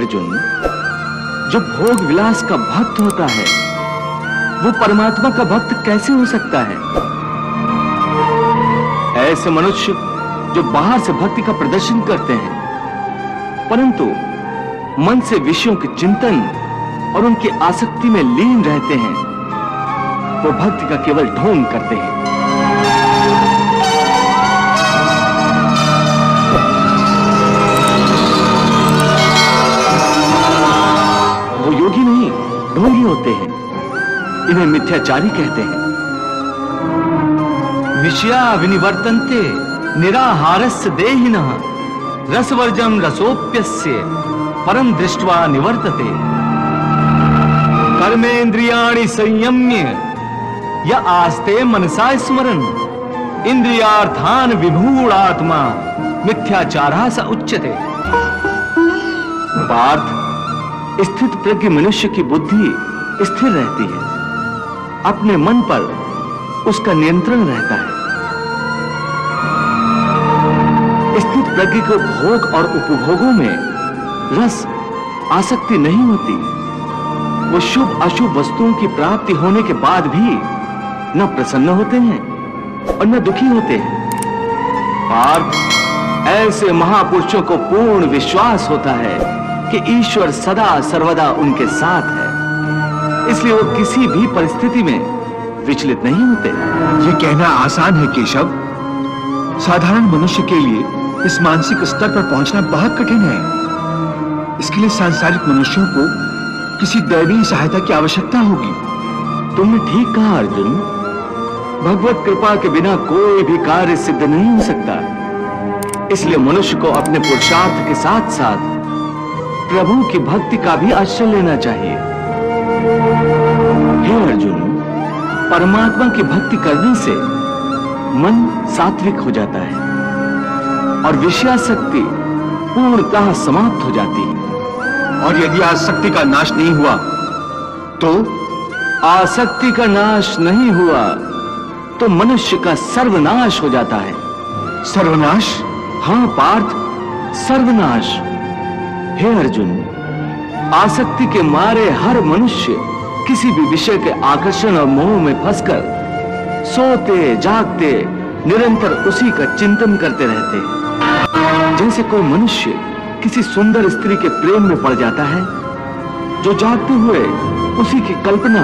अर्जुन, जो भोग विलास का भक्त होता है वो परमात्मा का भक्त कैसे हो सकता है? ऐसे मनुष्य जो बाहर से भक्ति का प्रदर्शन करते हैं परंतु मन से विषयों के चिंतन और उनकी आसक्ति में लीन रहते हैं, वो भक्ति का केवल ढोंग करते हैं। वो योगी नहीं, ढोंगी होते हैं। इन्हें मिथ्याचारी कहते हैं। विषया विनिवर्तन्ते निराहारस्य देहिनः रसवर्जम रसोप्यस्य परम दृष्ट्वा निवर्तते। कर्मेन्द्रियाणि संयम्य य आस्ते मनसा स्मरन् इंद्रियार्थान विभूढ़ात्मा मिथ्याचारः स उच्यते। पार्थ, स्थित प्रज्ञ मनुष्य की बुद्धि स्थिर रहती है, अपने मन पर उसका नियंत्रण रहता है। स्थित प्रज्ञ को भोग और उपभोगों में रस आसक्ति नहीं होती। वो शुभ अशुभ वस्तुओं की प्राप्ति होने के बाद भी न प्रसन्न होते हैं और न दुखी होते हैं। पार्थ, ऐसे महापुरुषों को पूर्ण विश्वास होता है कि ईश्वर सदा सर्वदा उनके साथ है, इसलिए वो किसी भी परिस्थिति में विचलित नहीं होते। ये कहना आसान है केशव, साधारण मनुष्य के लिए इस मानसिक स्तर पर पहुंचना बहुत कठिन है। इसके लिए सांसारिक मनुष्यों को किसी दैवीय सहायता की आवश्यकता होगी। तुमने ठीक कहा अर्जुन, भगवत कृपा के बिना कोई भी कार्य सिद्ध नहीं हो सकता। इसलिए मनुष्य को अपने पुरुषार्थ के साथ साथ प्रभु की भक्ति का भी आश्रय लेना चाहिए। हे अर्जुन, परमात्मा की भक्ति करने से मन सात्विक हो जाता है और विषयासक्ति पूर्णतः समाप्त हो जाती है। और यदि आसक्ति का नाश नहीं हुआ तो? आसक्ति का नाश नहीं हुआ तो मनुष्य का सर्वनाश हो जाता है। सर्वनाश? हाँ पार्थ, सर्वनाश। हे अर्जुन, आसक्ति के मारे हर मनुष्य किसी भी विषय के आकर्षण और मोह में फंसकर सोते जागते निरंतर उसी का चिंतन करते रहते हैं। जैसे कोई मनुष्य किसी सुंदर स्त्री के प्रेम में पड़ जाता है, जो जागते हुए उसी की कल्पना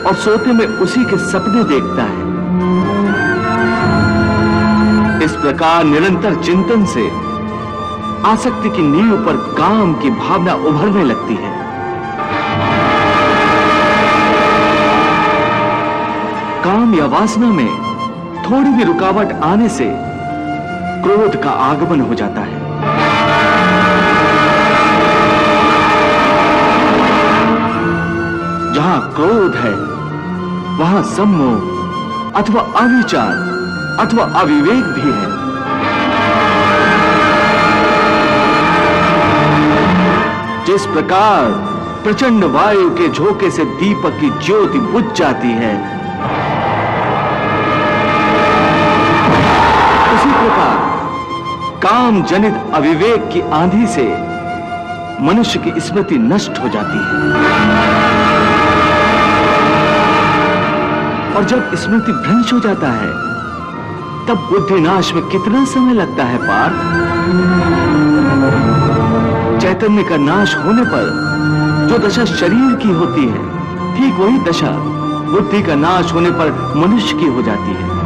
और सोते में उसी के सपने देखता है। इस प्रकार निरंतर चिंतन से आसक्ति की नींव पर काम की भावना उभरने लगती है। काम या वासना में थोड़ी भी रुकावट आने से क्रोध का आगमन हो जाता है। जहां क्रोध है वहां सम्मोह अथवा अविचार अथवा अविवेक भी है। जिस प्रकार प्रचंड वायु के झोंके से दीपक की ज्योति बुझ जाती है, उसी प्रकार काम जनित अविवेक की आंधी से मनुष्य की स्मृति नष्ट हो जाती है। और जब स्मृति भ्रंश हो जाता है तब बुद्धिनाश में कितना समय लगता है पार्थ? चैतन्य का नाश होने पर जो दशा शरीर की होती है, ठीक वही दशा बुद्धि का नाश होने पर मनुष्य की हो जाती है।